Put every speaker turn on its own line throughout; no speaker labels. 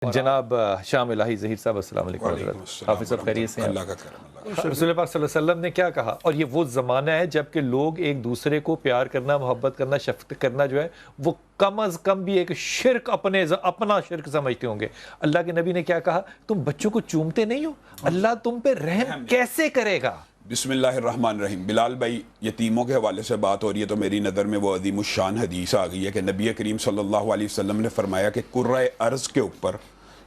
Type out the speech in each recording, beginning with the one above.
جناب شام الہی ظہیر صاحب السلام علیکم حضرت، حافظ صاحب خیریت سے ہیں؟
اللہ کا کرم۔
رسول پاک صلی اللہ علیہ وسلم نے کیا کہا؟ اور یہ وہ زمانہ ہے جب کہ لوگ ایک دوسرے کو پیار کرنا، محبت کرنا، شفقت کرنا جو ہے وہ کم از کم بھی ایک شرک اپنا شرک سمجھتے ہوں گے۔ اللہ کے نبی نے کیا کہا؟ تم بچوں کو چومتے نہیں ہو، اللہ تم پہ رحم کیسے کرے گا؟
بسم اللہ الرحمن الرحیم۔ بلال بھائی، یتیموں کے حوالے سے بات ہو رہی ہے تو میری نظر میں وہ عظیم الشان حدیث آ گئی ہے کہ نبی کریم صلی اللہ علیہ وسلم نے فرمایا کہ کرۂ ارض کے اوپر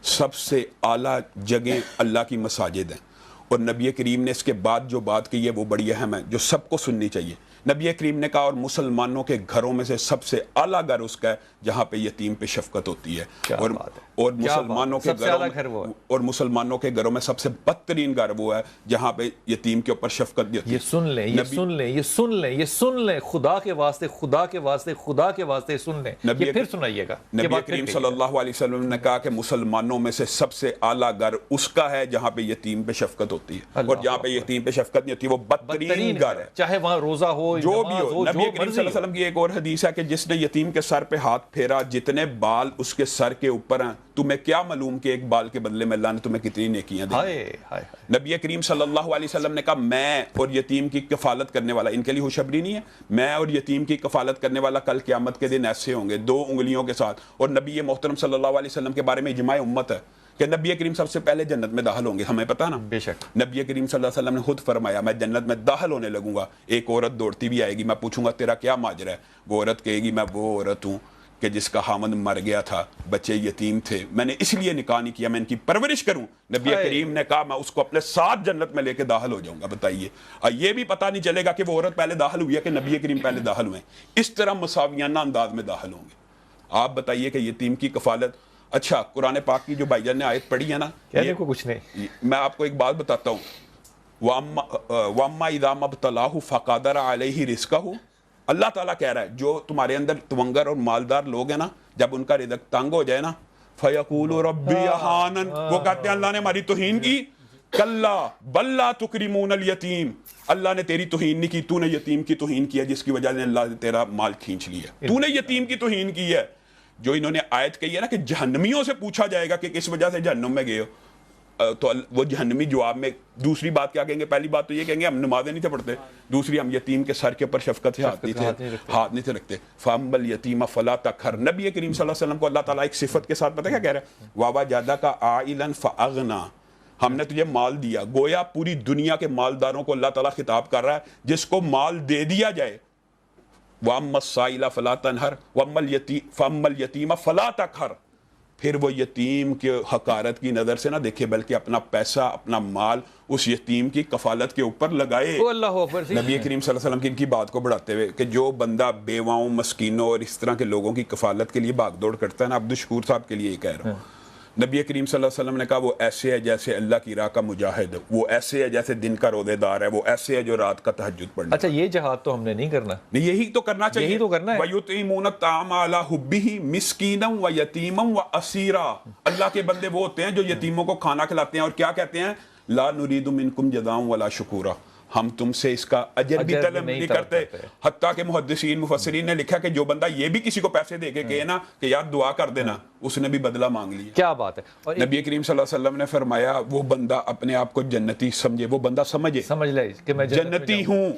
سب سے اعلیٰ جگہیں اللہ کی مساجد ہیں، اور نبی کریم نے اس کے بعد جو بات کی ہے وہ بڑی اہم ہے جو سب کو سننی چاہیے۔ نبی کریم نے کہا اور مسلمانوں کے گھروں میں سے سب سے اعلیٰ گھر اس کا ہے جہاں پہ یتیم پہ شفقت ہوتی ہے، اور مسلمانوں کے گھروں میں سب سے بدترین گھر وہ ہے جہاں پہ یتیم کے اوپر شفقت نہیں ہوتی۔
یہ سن لیں، یہ سن لیں، یہ سن لیں، یہ سن لیں، خدا کے واسطے، خدا کے واسطے، خدا کے واسطے سن لیں، یہ پھر سنائیے گا۔
نبی کریم صلی اللہ علیہ وسلم نے کہا کہ مسلمانوں میں سے سب سے اعلیٰ گھر اس کا ہے جہاں پہ یتیم پہ شفقت ہوتی ہے، اور جہاں پہ یتیم پہ شفقت نہیں ہوتی وہ بدترین گھر ہے،
چاہے وہاں روزہ ہو،
جو بھی ہو۔ نبی کریم صلی اللہ علیہ وسلم کی ایک اور حدیث ہے کہ جس نے یتیم کے سر پہ ہاتھ پھیرا، جتنے بال اس کے سر کے اوپر ہیں تمہیں کیا معلوم کہ ایک بال کے بدلے میں اللہ نے تمہیں کتنی نیکیاں دی۔ نبی کریم صلی اللہ علیہ وسلم نے کہا میں اور یتیم کی کفالت کرنے والا، ان کے لیے خوشخبری نہیں ہے، میں اور یتیم کی کفالت کرنے والا کل قیامت کے دن ایسے ہوں گے دو انگلیوں کے ساتھ۔ اور نبی محترم صلی اللہ علیہ وسلم کے بارے میں اجماع امت ہے کہ نبی کریم سب سے پہلے جنت میں داخل ہوں گے، ہمیں پتہ نا؟
بے شک
نبی کریم صلی اللہ علیہ وسلم نے خود فرمایا میں جنت میں داخل ہونے لگوں گا، ایک عورت دوڑتی بھی آئے گی، میں پوچھوں گا تیرا کیا ماجرا ہے؟ وہ عورت کہے گی میں وہ عورت ہوں کہ جس کا خامند مر گیا تھا، بچے یتیم تھے، میں نے اس لیے نکاح نہیں کیا میں ان کی پرورش کروں۔ نبی کریم نے کہا میں اس کو اپنے ساتھ جنت میں لے کے داخل ہو جاؤں گا۔ بتائیے، اور یہ بھی پتہ نہیں چلے گا کہ وہ عورت پہلے داخل ہوئی ہے کہ نبی کریم پہلے داخل ہوئے، اس طرح مساویانہ انداز میں داخل ہوں گے۔ آپ بتائیے کہ یتیم کی کفالت، اچھا قرآن پاک کی جو بھائی جان نے آیت پڑھی ہے نا،
کہنے کو کچھ نہیں،
میں آپ کو ایک بات بتاتا ہوں، وَأَمَّا إِذَا مَا ابْتَلَاهُ فَقَدَرَ عَلَيْهِ رِزْقَهُ، اللہ تعالیٰ کہہ رہا ہے جو تمہارے اندر تونگر اور مالدار لوگ ہیں نا، جب ان کا رزق تنگ ہو جائے نا، فَيَقُولُ رَبِّي أَهَانَنِ، وہ کہتے ہیں اللہ نے ہماری توہین کی، کَلَّا بَل لَا تُكْرِمُونَ الْيَتِيمَ، اللہ نے تیری توہین نہیں کی، تو نے یتیم کی توہین کی ہے جس کی وجہ سے اللہ نے تیرا مال کھینچ لیا، تو نے یتیم کی توہین کی ہے۔ جو انہوں نے آیت کہی ہے نا کہ جہنمیوں سے پوچھا جائے گا کہ کس وجہ سے جہنم میں گئے ہو، تو وہ جہنمی جواب میں دوسری بات کیا کہیں گے؟ پہلی بات تو یہ کہیں گے ہم نمازیں نہیں تھے پڑھتے، دوسری ہم یتیم کے سر کے اوپر شفقت سے ہاتھ نہیں تھے رکھتے۔ فَأَمَّا الْيَتِيمَ فَلَا تَقْهَرْ، نبی کریم صلی اللہ علیہ وسلم کو اللہ تعالیٰ ایک صفت کے ساتھ پتہ کیا کہہ رہا ہے؟ وَوَجَدَكَ عَائِلًا فَأَغْنَىٰ، ہم نے تجھے مال دیا، گویا پوری دنیا کے مالداروں کو اللہ تعالیٰ خطاب کر رہا ہے جس کو مال دے دیا جائے۔ وَأَمَّا السَّائِلَ فَلَا تَنْهَرْ فَأَمَّا الْيَتِيمَ فَلَا تَقْهَرْ، پھر وہ یتیم کے حقارت کی نظر سے نہ دیکھے بلکہ اپنا پیسہ، اپنا مال اس یتیم کی کفالت کے اوپر لگائے۔
اللہ اکبر۔
نبی کریم صلی اللہ علیہ وسلم کی ان کی بات کو بڑھاتے ہوئے کہ جو بندہ بیواؤں، مسکینوں اور اس طرح کے لوگوں کی کفالت کے لیے بھاگ دوڑ کرتا ہے نا، عبدالشکور صاحب کے لیے یہ کہہ رہا ہوں، نبی کریم صلی اللہ علیہ وسلم نے کہا وہ ایسے ہے جیسے اللہ کی راہ کا مجاہد، وہ ایسے ہے جیسے دن کا روزے دار ہے، وہ ایسے ہے جو رات کا تہجد پڑھنے۔
اچھا یہ جہاد تو ہم نے نہیں کرنا،
یہی تو کرنا چاہیے،
یہی تو کرنا ہے۔
وَيُطْعِمُونَ الطَّعَامَ عَلَىٰ حُبِّهِ مِسْكِينًا وَيَتِيمًا وَأَسِيرًا، اللہ کے بندے وہ ہوتے ہیں جو یتیموں کو کھانا کھلاتے ہیں اور کیا کہتے ہیں؟ لَا نُرِيدُ مِنْكُمْ جَزَاءً وَلَا شُكُورًا، ہم تم سے اس کا اجر بھی طلب نہیں کرتے۔ حتیٰ کہ محدثین مفسرین نے لکھا کہ جو بندہ یہ بھی کسی کو پیسے دے کے کہے نا کہ یار دعا کر دینا، اس نے بھی بدلہ مانگ لیا۔
کیا بات ہے۔ اور
نبی کریم صلی اللہ علیہ وسلم نے فرمایا وہ بندہ اپنے آپ کو جنتی سمجھے، وہ بندہ سمجھ لے
کہ میں
جنتی ہوں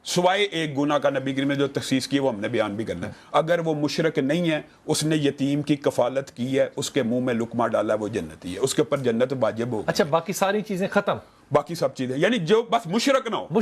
سوائے ایک گناہ کا، نبی کریم نے جو تخصیص کی وہ ہم نے بیان بھی کرنا ہے۔ اگر وہ مشرک نہیں ہے، اس نے یتیم کی کفالت کی ہے، اس کے منہ میں لقمہ ڈالا ہے، وہ جنتی ہے، اس کے اوپر جنت واجب ہو۔
اچھا باقی ساری چیزیں ختم،
باقی سب چیزیں یعنی جو بس مشرک نہ ہو،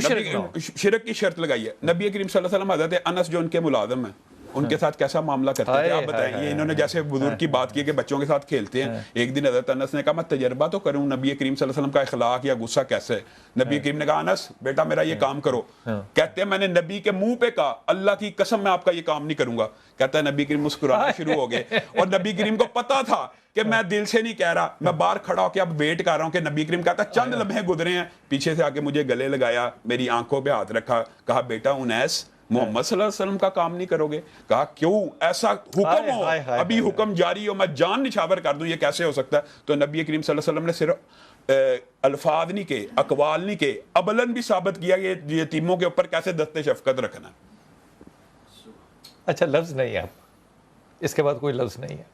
شرک کی شرط لگائی ہے۔ نبی کریم صلی اللہ علیہ وسلم حضرت انس جو ان کے ملازم ہیں ان کے ساتھ کیسا معاملہ کرتے تھے آپ بتائیں۔ یہ انہوں نے جیسے بزرگ کی بات کی کہ بچوں کے ساتھ کھیلتے ہیں، ایک دن حضرت انس نے کہا میں تجربہ تو کروں نبی کریم صلی اللہ علیہ وسلم کا اخلاق یا غصہ کیسے ہے۔ نبی کریم نے کہا انس بیٹا میرا یہ کام کرو، کہتے ہیں میں نے نبی کے منہ پہ کہا اللہ کی قسم میں آپ کا یہ کام نہیں کروں گا، کہتا ہے نبی کریم مسکرانا شروع ہو گئے، اور نبی کریم کو پتا تھا کہ میں دل سے نہیں کہہ رہا، میں باہر کھڑا ہو کے اب ویٹ کر رہا ہوں کہ نبی کریم کہتا ہے چند لمحے گزرے ہیں، پیچھے سے آ کے مجھے گلے لگایا، میری آنکھوں پہ ہاتھ رکھا، کہا بیٹا انیس محمد صلی اللہ علیہ وسلم کا کام نہیں کرو گے؟ کہا کیوں؟ ایسا حکم ہو، ابھی حکم جاری ہو، میں جان نچھاور کر دوں، یہ کیسے ہو سکتا ہے؟ تو نبی کریم صلی اللہ علیہ وسلم نے صرف الفاظ نہیں کے، اقوال نہیں کے، عملاً بھی ثابت کیا کہ یتیموں کے اوپر کیسے دست شفقت رکھنا ہے۔
اچھا لفظ نہیں ہے، اس کے بعد کوئی لفظ نہیں ہے۔